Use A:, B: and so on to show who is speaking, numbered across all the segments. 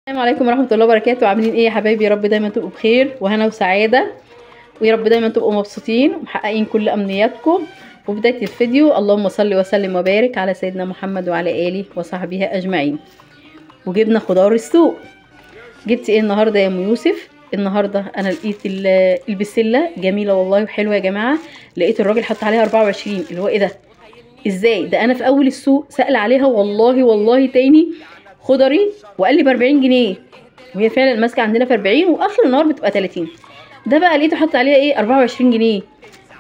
A: السلام عليكم ورحمة الله وبركاته. عاملين ايه يا حبايبي؟ يا رب دايما تبقوا بخير وهنا وسعادة، ويا رب دايما تبقوا مبسوطين ومحققين كل امنياتكم. وبداية الفيديو اللهم صل وسلم وبارك على سيدنا محمد وعلى اله وصحبه اجمعين. وجبنا خضار السوق. جبت ايه النهارده يا ام يوسف؟ النهارده انا لقيت البسله جميله والله وحلوه يا جماعه. لقيت الراجل حط عليها 24، اللي هو ايه ده؟ ازاي ده؟ انا في اول السوق سأل عليها والله تاني خضري وقال لي ب 40 جنيه، وهي فعلا ماسكه عندنا في 40 واخر النهار بتبقى 30. ده بقى لقيته حط عليها ايه 24 جنيه.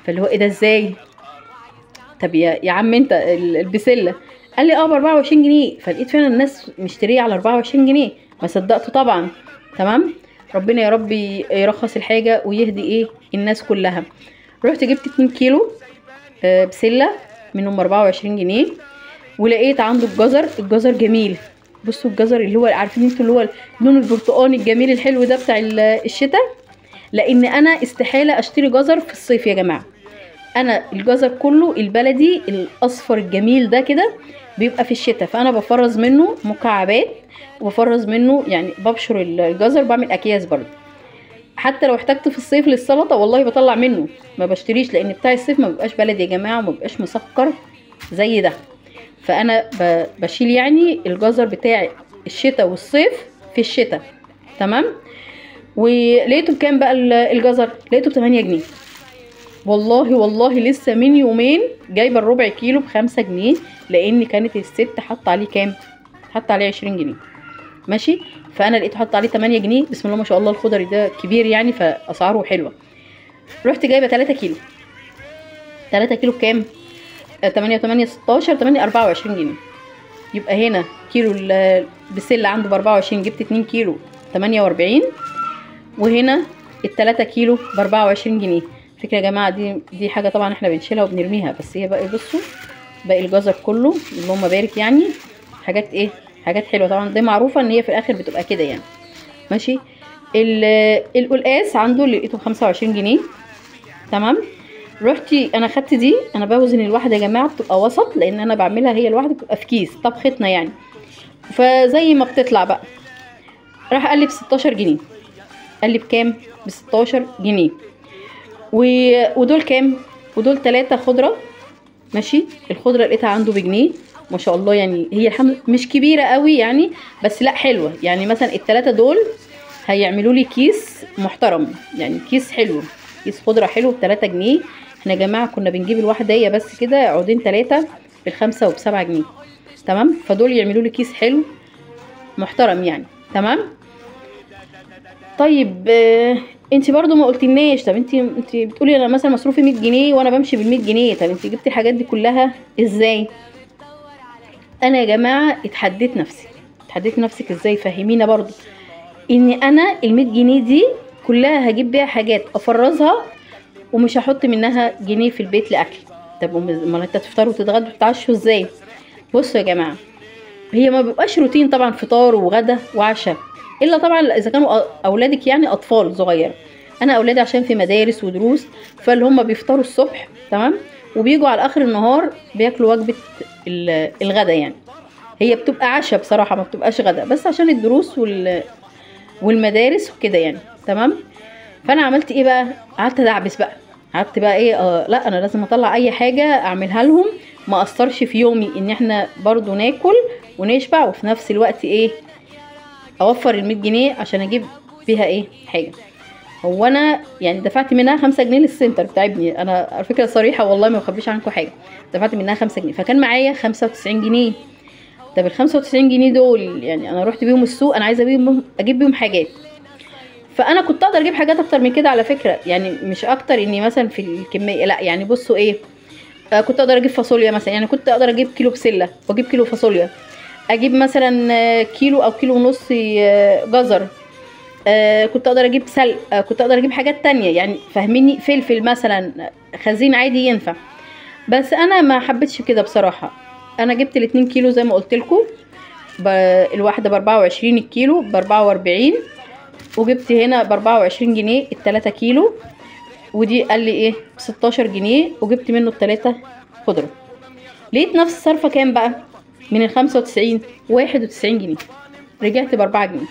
A: فاللي هو ايه ده ازاي؟ طب يا عم انت البسله قال لي ب 24 جنيه. فلقيت فعلا الناس مشتريه على 24 جنيه، ما صدقته طبعا. تمام، ربنا يا رب يرخص الحاجه ويهدي ايه الناس كلها. رحت جبت 2 كيلو بسله منهم 24 جنيه. ولقيت عنده الجزر جميل. بصوا الجزر اللي هو عارفين انتوا اللي هو اللون البرتقاني الجميل الحلو ده بتاع الشتاء. لان انا استحاله اشتري جزر في الصيف يا جماعه. انا الجزر كله البلدي الاصفر الجميل ده كده بيبقى في الشتاء، فانا بفرز منه مكعبات وبفرز منه يعني ببشر الجزر، بعمل اكياس برضه. حتى لو احتجت في الصيف للسلطه والله بطلع منه، ما بشتريش، لان بتاع الصيف ما بيبقاش بلدي يا جماعه وما بيبقاش مسكر زي ده. فانا بشيل يعني الجزر بتاع الشتاء والصيف في الشتاء. تمام. ولقيته بكام بقى الجزر؟ لقيته ب8 جنيه. والله لسه من يومين جايبه الربع كيلو ب5 جنيه، لان كانت الست حاطه عليه كام؟ حاطه عليه 20 جنيه. ماشي. فانا لقيته حاطه عليه 8 جنيه. بسم الله ما شاء الله الخضري ده كبير يعني فاسعاره حلوه. رحت جايبه 3 كيلو. 3 كيلو بكام؟ 8 16 8 24 جنيه. يبقى هنا كيلو البسله عنده ب 24، جبت 2 كيلو 48. وهنا ال3 كيلو ب 24 جنيه. فكره يا جماعه دي حاجه طبعا احنا بنشيلها وبنرميها، بس هي بقى بصوا باقي الجزر كله اللهم بارك يعني حاجات ايه، حاجات حلوه طبعا. دي معروفه ان هي في الاخر بتبقى كده يعني. ماشي. القلقاس عنده اللي لقيته ب 25 جنيه. تمام. رحتي انا خدت دي، انا بوزن الواحده يا جماعه بتبقى وسط، لان انا بعملها هي الواحده بتبقى في كيس طبختنا يعني، فزي ما بتطلع بقى. راح قال لي ب 16 جنيه. قال لي بكام؟ ب 16 جنيه. ودول كام؟ ودول 3 خضره. ماشي. الخضره لقيتها عنده بجنيه ما شاء الله، يعني هي مش كبيره قوي يعني، بس لا حلوه يعني. مثلا ال3 دول هيعملوا لي كيس محترم يعني، كيس حلو، كيس خضره حلو ب3 جنيه. احنا يا جماعه كنا بنجيب الواحده هي بس كده عودين 3 ب5 وب7 جنيه. تمام. فدول يعملوا لي كيس حلو محترم يعني. تمام. طيب انت برضو ما قلتلناش. طب انت بتقولي انا مثلا مصروفي 100 جنيه وانا بمشي بال100 جنيه. طب انت جبتي الحاجات دي كلها ازاي؟ انا يا جماعه اتحديت نفسك ازاي؟ فهمينا برضو. ان انا ال100 جنيه دي كلها هجيب بيها حاجات افرزها، ومش هحط منها جنيه في البيت لاكل. طب امال انت تفطروا وتتغدوا وتتعشوا ازاي؟ بصوا يا جماعه، هي ما بيبقاش روتين طبعا فطار وغدا وعشاء، الا طبعا اذا كانوا اولادك يعني اطفال صغيره. انا اولادي عشان في مدارس ودروس، فاللي هم بيفطروا الصبح تمام، وبيجوا على اخر النهار بياكلوا وجبه الغدا يعني. هي بتبقى عشاء بصراحه، ما بتبقاش غدا، بس عشان الدروس والمدارس وكده يعني. تمام. فانا عملت ايه بقى؟ قعدت ادعبس بقى. قعدت بقى ايه، لا انا لازم اطلع اي حاجه اعملها لهم ما اثرش في يومي، ان احنا برضو ناكل ونشبع وفي نفس الوقت ايه اوفر ال100 جنيه عشان اجيب بيها ايه حاجه. هو انا يعني دفعت منها 5 جنيه للسنتر بتاع ابني، انا على فكره صريحه والله ما بخبيش عنكم حاجه. دفعت منها 5 جنيه، فكان معايا 95 جنيه. طب ال 95 جنيه دول يعني انا رحت بيهم السوق، انا عايزه اجيب بيهم حاجات. فانا كنت اقدر اجيب حاجات اكتر من كده على فكره، يعني مش اكتر اني مثلا في الكميه لا يعني. بصوا ايه، كنت اقدر اجيب فاصوليا مثلا، يعني كنت اقدر اجيب كيلو بسله واجيب كيلو فاصوليا، اجيب مثلا كيلو او كيلو ونص جزر. كنت اقدر اجيب سلق، كنت اقدر اجيب حاجات تانية يعني فاهميني، فلفل مثلا، خزين عادي ينفع. بس انا ما حبيتش كده بصراحه. انا جبت ال2 كيلو زي ما قلت لكم، الواحده ب 24، الكيلو ب 44. وجبت هنا ب 24 جنيه ال3 كيلو، ودي قال لي ايه ب 16 جنيه، وجبت منه ال3 خضره. لقيت نفس صرفه كام بقى من ال95؟ 91 جنيه. رجعت ب4 جنيه.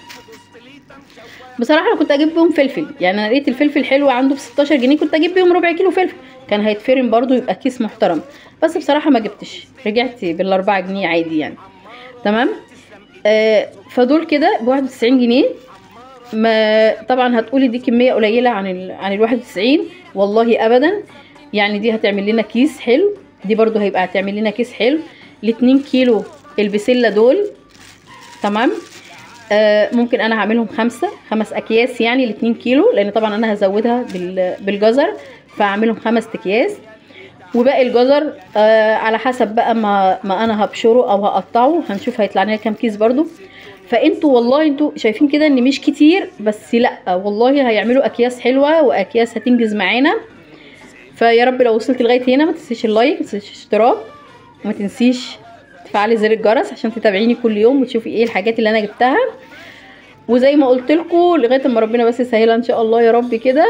A: بصراحه انا كنت اجيب بيهم فلفل، يعني انا لقيت الفلفل حلو عنده ب 16 جنيه، كنت اجيب بيهم ربع كيلو فلفل، كان هيتفرم برضو يبقى كيس محترم. بس بصراحه ما جبتش، رجعت بال4 جنيه عادي يعني. تمام. فدول كده ب 91 جنيه. ما طبعا هتقولي دي كميه قليله عن ال 91، والله ابدا. يعني دي هتعمل لنا كيس حلو، دي برضو هيبقى هتعمل لنا كيس حلو. ال2 كيلو البسله دول. تمام. ممكن انا هعملهم 5 اكياس، يعني ال2 كيلو، لان طبعا انا هزودها بالجزر، فهعملهم 5 اكياس. وباقي الجزر على حسب بقى ما انا هبشره او هقطعه، هنشوف هيطلع لنا كام كيس برضو. فانتوا والله انتوا شايفين كده ان مش كتير، بس لا والله هيعملوا اكياس حلوه واكياس هتنجز معانا. فيا رب لو وصلت لغايه هنا ما تنسيش اللايك، ما تنسيش الاشتراك، وما تنسيش تفعلي زر الجرس عشان تتابعيني كل يوم وتشوفي ايه الحاجات اللي انا جبتها. وزي ما قلت لكم لغايه ما ربنا بس يسهلها ان شاء الله يا رب كده،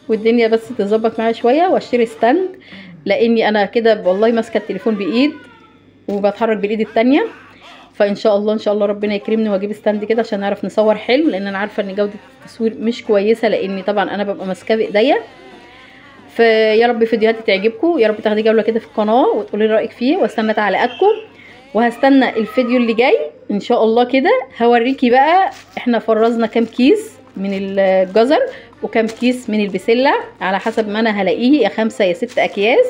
A: والدنيا بس تظبط معايا شويه، واشتري ستاند، لاني انا كده والله ماسكه التليفون بايد وبتحرك بالايد التانية. فان شاء الله ان شاء الله ربنا يكرمني واجيب ستاند كده عشان نعرف نصور حلو، لان انا عارفه ان جوده التصوير مش كويسه، لاني طبعا انا ببقى ماسكاه بايديا. فيا رب فيديوهاتي تعجبكم، يا رب تاخدي جوله كده في القناه وتقولي رايك فيه، واستنى تعليقاتكم. وهستنى الفيديو اللي جاي ان شاء الله كده، هوريكي بقى احنا فرزنا كام كيس من الجزر وكام كيس من البسله، على حسب ما انا هلاقيه، يا 5 يا 6 اكياس.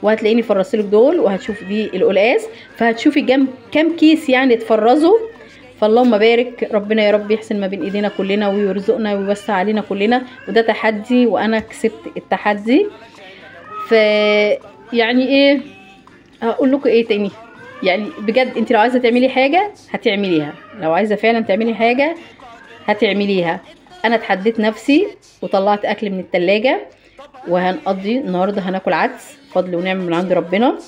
A: وهتلاقيني فرزتلك دول، وهتشوف دي القلقاس، فهتشوفي كام كيس يعني اتفرزوا. فاللهم بارك، ربنا يا رب يحسن ما بين ايدينا كلنا ويرزقنا ويوسع علينا كلنا، وده تحدي وانا كسبت التحدي. ف يعني ايه هقول لكم ايه تاني؟ يعني بجد انت لو عايزه تعملي حاجه هتعمليها، لو عايزه فعلا تعملي حاجه هتعمليها. انا اتحديت نفسي وطلعت اكل من التلاجة، وهنقضي النهارده هناكل عدس فضل ونعمه من عند ربنا.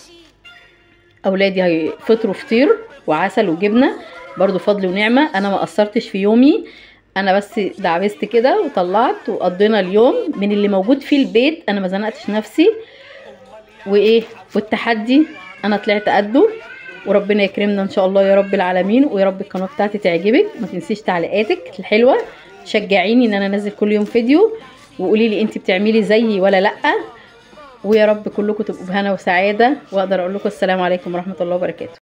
A: اولادي هيفطروا فطير وعسل وجبنه برضو فضل ونعمه، انا ما قصرتش في يومي، انا بس دعبست كده وطلعت وقضينا اليوم من اللي موجود في البيت، انا ما زنقتش نفسي. وايه والتحدي انا طلعت قده، وربنا يكرمنا ان شاء الله يا رب العالمين، ويا رب القناه بتاعتي تعجبك. ما تنسيش تعليقاتك الحلوه، شجعيني ان انا انزل كل يوم فيديو، وقولي لي انت بتعملي زيي ولا لا. ويا رب كلكم تبقوا بهنا وسعاده، واقدر اقول لكم السلام عليكم ورحمه الله وبركاته.